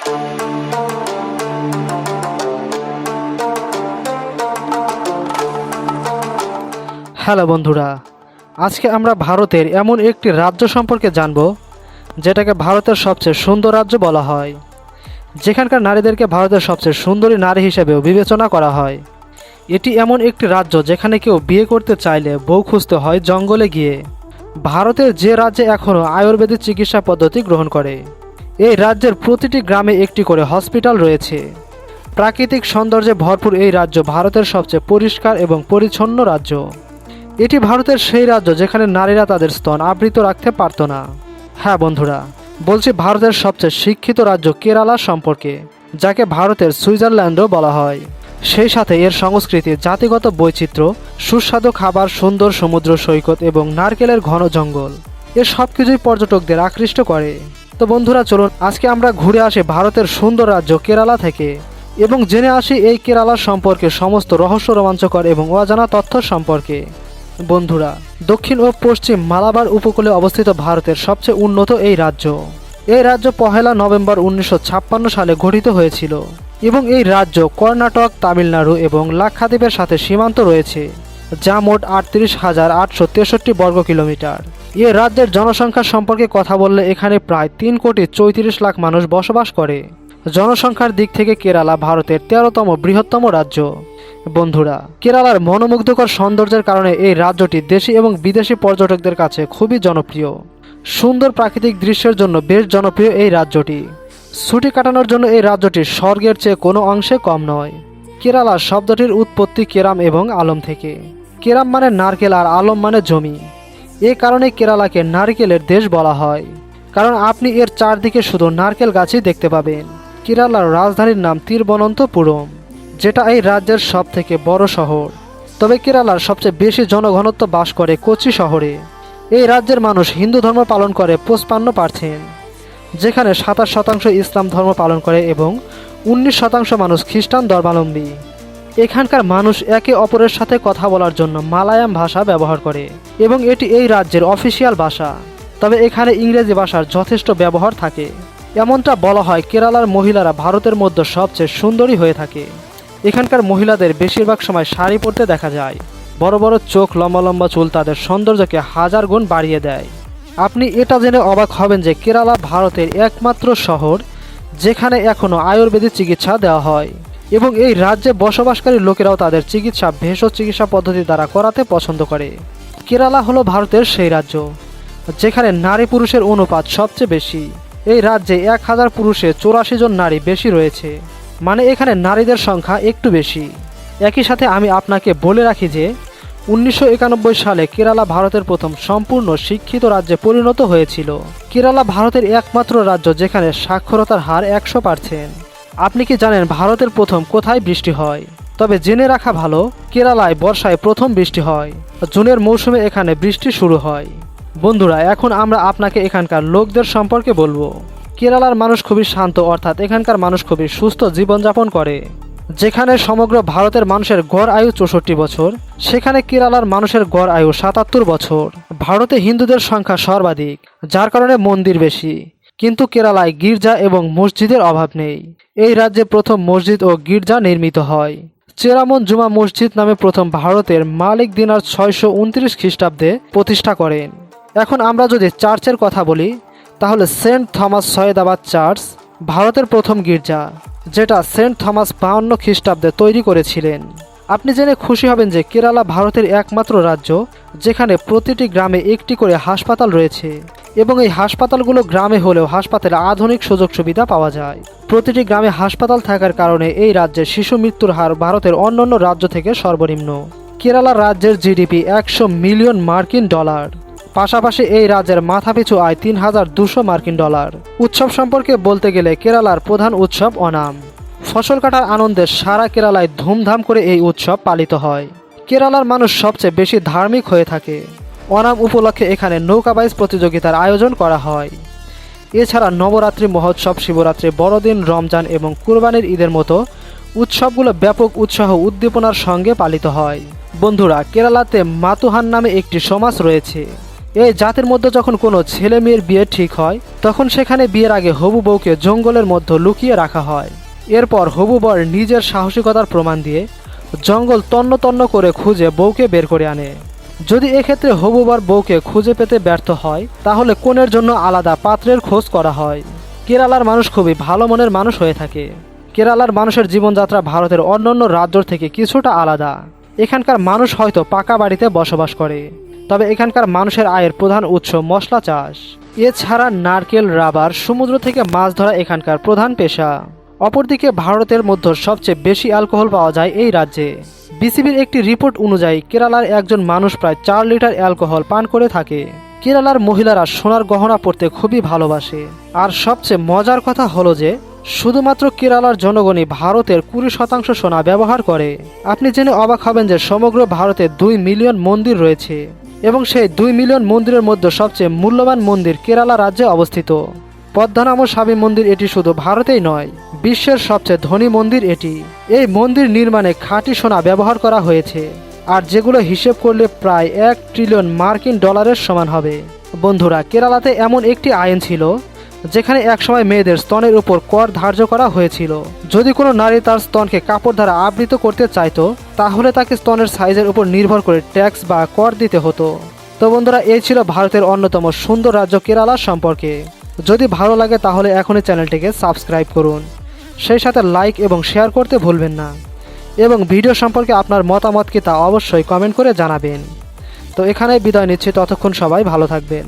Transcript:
Hello বন্ধুরা, আজকে আমরা ভারতের এমন একটি রাজ্য সম্পর্কে জানব যেটাকে ভারতের সবচেয়ে সুন্দর রাজ্য বলা হয়, যেখানকার নারীদেরকে ভারতের সবচেয়ে সুন্দরী নারী হিসেবেও বিবেচনা করা হয়। এটি এমন একটি রাজ্য যেখানে কেউ বিয়ে করতে চাইলে বউ খুঁজতে হয় জঙ্গলে গিয়ে। ভারতের যে রাজ্যে এখনও আয়ুর্বেদিক চিকিৎসা পদ্ধতি গ্রহণ করে। এই রাজ্যের প্রতিটি গ্রামে একটি করে হসপিটাল রয়েছে। প্রাকৃতিক সৌন্দর্যে ভরপুর এই রাজ্য ভারতের সবচেয়ে পরিষ্কার এবং পরিচ্ছন্ন রাজ্য। এটি ভারতের সেই রাজ্য যেখানে নারীরা তাদের স্তন আবৃত রাখতে পারত না। হ্যাঁ বন্ধুরা, বলছি ভারতের সবচেয়ে শিক্ষিত রাজ্য কেরালা সম্পর্কে, যাকে ভারতের সুইজারল্যান্ডও বলা হয়। সেই সাথে এর সংস্কৃতি, জাতিগত বৈচিত্র্য, সুস্বাদু খাবার, সুন্দর সমুদ্র সৈকত এবং নারকেলের ঘন জঙ্গল, এর সব কিছুই পর্যটকদের আকৃষ্ট করে। তো বন্ধুরা, চলুন আজকে আমরা ঘুরে আসি ভারতের সুন্দর রাজ্য কেরালা থেকে এবং জেনে আসি এই কেরালা সম্পর্কে সমস্ত রহস্য, রোমাঞ্চকর এবং অজানা তথ্য সম্পর্কে। বন্ধুরা, দক্ষিণ ও পশ্চিম মালাবার উপকূলে অবস্থিত ভারতের সবচেয়ে উন্নত এই রাজ্য। এই রাজ্য 1 নভেম্বর 1956 সালে গঠিত হয়েছিল এবং এই রাজ্য কর্ণাটক, তামিলনাড়ু এবং লাক্ষাদ্বীপের সাথে সীমান্ত রয়েছে, যা মোট 38,863 বর্গ কিলোমিটার। এই রাজ্যের জনসংখ্যা সম্পর্কে কথা বললে এখানে প্রায় 3,34,00,000 মানুষ বসবাস করে। জনসংখ্যার দিক থেকে কেরালা ভারতের 13তম বৃহত্তম রাজ্য। বন্ধুরা, কেরালার মনোমুগ্ধকর সৌন্দর্যের কারণে এই রাজ্যটি দেশি এবং বিদেশি পর্যটকদের কাছে খুবই জনপ্রিয়। সুন্দর প্রাকৃতিক দৃশ্যের জন্য বেশ জনপ্রিয় এই রাজ্যটি। ছুটি কাটানোর জন্য এই রাজ্যটি স্বর্গের চেয়ে কোনো অংশে কম নয়। কেরালা শব্দটির উৎপত্তি কেরাম এবং আলম থেকে। কেরাম মানে নারকেল আর আলম মানে জমি। এ কারণে কেরালাকে নারকেলের দেশ বলা হয়, কারণ আপনি এর চারদিকে শুধু নারকেল গাছই দেখতে পাবেন। কেরালার রাজধানীর নাম তিরুবনন্তপুরম, যেটা এই রাজ্যের সব থেকে বড় শহর। তবে কেরালার সবচেয়ে বেশি জনঘনত্ব বাস করে কোচি শহরে। এই রাজ্যের মানুষ হিন্দু ধর্ম পালন করে 55%, যেখানে 27% ইসলাম ধর্ম পালন করে এবং 19% মানুষ খ্রিস্টান ধর্মাবলম্বী। এখানকার মানুষ একে অপরের সাথে কথা বলার জন্য মালায়াম ভাষা ব্যবহার করে এবং এটি এই রাজ্যের অফিসিয়াল ভাষা। তবে এখানে ইংরেজি ভাষার যথেষ্ট ব্যবহার থাকে। এমনটা বলা হয় কেরালার মহিলারা ভারতের মধ্যে সবচেয়ে সুন্দরী হয়ে থাকে। এখানকার মহিলাদের বেশিরভাগ সময় শাড়ি পরতে দেখা যায়। বড় বড় চোখ, লম্বা লম্বা চুল তাদের সৌন্দর্যকে 1000 গুণ বাড়িয়ে দেয়। আপনি এটা জেনে অবাক হবেন যে কেরালা ভারতের একমাত্র শহর যেখানে এখনও আয়ুর্বেদিক চিকিৎসা দেওয়া হয় এবং এই রাজ্যে বসবাসকারী লোকেরাও তাদের চিকিৎসা ভেষজ চিকিৎসা পদ্ধতি দ্বারা করাতে পছন্দ করে। কেরালা হলো ভারতের সেই রাজ্য যেখানে নারী পুরুষের অনুপাত সবচেয়ে বেশি। এই রাজ্যে 1000 পুরুষে 84 জন নারী বেশি রয়েছে, মানে এখানে নারীদের সংখ্যা একটু বেশি। একই সাথে আমি আপনাকে বলে রাখি যে 1991 সালে কেরালা ভারতের প্রথম সম্পূর্ণ শিক্ষিত রাজ্যে পরিণত হয়েছিল। কেরালা ভারতের একমাত্র রাজ্য যেখানে সাক্ষরতার হার 100%। আপনি কি জানেন ভারতের প্রথম কোথায় বৃষ্টি হয়? তবে জেনে রাখা ভালো, কেরালায় বর্ষায় প্রথম বৃষ্টি হয়। জুনের মৌসুমে এখানে বৃষ্টি শুরু হয়। বন্ধুরা, এখন আমরা আপনাকে এখানকার লোকদের সম্পর্কে বলবো। কেরালার মানুষ খুবই শান্ত, অর্থাৎ এখানকার মানুষ খুবই সুস্থ জীবনযাপন করে। যেখানে সমগ্র ভারতের মানুষের গড় আয়ু 64 বছর, সেখানে কেরালার মানুষের গড় আয়ু 77 বছর। ভারতে হিন্দুদের সংখ্যা সর্বাধিক, যার কারণে মন্দির বেশি, কিন্তু কেরালায় গির্জা এবং মসজিদের অভাব নেই। এই রাজ্যে প্রথম মসজিদ ও গির্জা নির্মিত হয়। চেরামন জুমা মসজিদ নামে প্রথম ভারতের মালিক দিনার 629 খ্রিস্টাব্দে প্রতিষ্ঠা করেন। এখন আমরা যদি চার্চের কথা বলি, তাহলে সেন্ট থমাস সৈয়দাবাদ চার্চ ভারতের প্রথম গির্জা, যেটা সেন্ট থমাস 52 খ্রিস্টাব্দে তৈরি করেছিলেন। আপনি জেনে খুশি হবেন যে কেরালা ভারতের একমাত্র রাজ্য যেখানে প্রতিটি গ্রামে একটি করে হাসপাতাল রয়েছে এবং এই হাসপাতালগুলো গ্রামে হলেও হাসপাতালে আধুনিক সুযোগ সুবিধা পাওয়া যায়। প্রতিটি গ্রামে হাসপাতাল থাকার কারণে এই রাজ্যে শিশু মৃত্যুর হার ভারতের অন্যান্য রাজ্য থেকে সর্বনিম্ন। কেরালা রাজ্যের জিডিপি 100 মিলিয়ন মার্কিন ডলার। পাশাপাশি এই রাজ্যের মাথাপিছু আয় 3200 মার্কিন ডলার। উৎসব সম্পর্কে বলতে গেলে কেরালার প্রধান উৎসব ওনাম। ফসল কাটার আনন্দে সারা কেরালায় ধুমধাম করে এই উৎসব পালিত হয়। কেরালার মানুষ সবচেয়ে বেশি ধার্মিক হয়ে থাকে। ওনাম উপলক্ষে এখানে নৌকাবাইজ প্রতিযোগিতার আয়োজন করা হয়। এছাড়া নবরাত্রি মহোৎসব, শিবরাত্রি, বড়দিন, রমজান এবং কুরবানির ঈদের মতো উৎসবগুলো ব্যাপক উৎসাহ উদ্দীপনার সঙ্গে পালিত হয়। বন্ধুরা, কেরালাতে মাতুহান নামে একটি সমাজ রয়েছে। এই জাতির মধ্যে যখন কোনো ছেলে মেয়ের বিয়ে ঠিক হয় তখন সেখানে বিয়ের আগে হবু বউকে জঙ্গলের মধ্যে লুকিয়ে রাখা হয়। এরপর হবু বর নিজের সাহসিকতার প্রমাণ দিয়ে জঙ্গল তন্ন তন্ন করে খুঁজে বউকে বের করে আনে। যদি এক্ষেত্রে হবু বর বউকে খুঁজে পেতে ব্যর্থ হয় তাহলে কনের জন্য আলাদা পাত্রের খোঁজ করা হয়। কেরালার মানুষ খুবই ভালো মনের মানুষ হয়ে থাকে। কেরালার মানুষের জীবনযাত্রা ভারতের অন্যান্য রাজ্য থেকে কিছুটা আলাদা। এখানকার মানুষ হয়তো পাকা বাড়িতে বসবাস করে, তবে এখানকার মানুষের আয়ের প্রধান উৎস মশলা চাষ। এছাড়া নারকেল, রাবার, সমুদ্র থেকে মাছ ধরা এখানকার প্রধান পেশা। অপরদিকে ভারতের মধ্যে সবচেয়ে বেশি অ্যালকোহল পাওয়া যায় এই রাজ্যে। বিসিবির একটি রিপোর্ট অনুযায়ী কেরালার একজন মানুষ প্রায় 4 লিটার অ্যালকোহল পান করে থাকে। কেরালার মহিলারা সোনার গহনা পরতে খুবই ভালোবাসে। আর সবচেয়ে মজার কথা হলো যে শুধুমাত্র কেরালার জনগণই ভারতের 20% সোনা ব্যবহার করে। আপনি জেনে অবাক হবেন যে সমগ্র ভারতে 2 মিলিয়ন মন্দির রয়েছে এবং সেই 2 মিলিয়ন মন্দিরের মধ্যে সবচেয়ে মূল্যবান মন্দির কেরালা রাজ্যে অবস্থিত। পদ্মনাভস্বামী মন্দির এটি শুধু ভারতেই নয়, বিশ্বের সবচেয়ে ধনী মন্দির এটি। এই মন্দির নির্মাণে খাঁটি সোনা ব্যবহার করা হয়েছে, আর যেগুলো হিসেব করলে প্রায় 1 ট্রিলিয়ন মার্কিন ডলারের সমান হবে। বন্ধুরা, কেরালাতে এমন একটি আইন ছিল যেখানে একসময় মেয়েদের স্তনের উপর কর ধার্য করা হয়েছিল। যদি কোনো নারী তার স্তনকে কাপড় দ্বারা আবৃত করতে চাইতো তাহলে তাকে স্তনের সাইজের উপর নির্ভর করে ট্যাক্স বা কর দিতে হতো। তো বন্ধুরা, এই ছিল ভারতের অন্যতম সুন্দর রাজ্য কেরালা সম্পর্কে। যদি ভালো লাগে তাহলে এখনই চ্যানেলটিকে সাবস্ক্রাইব করুন, সেই সাথে লাইক এবং শেয়ার করতে ভুলবেন না, এবং ভিডিও সম্পর্কে আপনার মতামত কি তা অবশ্যই কমেন্ট করে জানাবেন। তো এখানেই বিদায় নিচ্ছি, ততক্ষণ সবাই ভালো থাকবেন।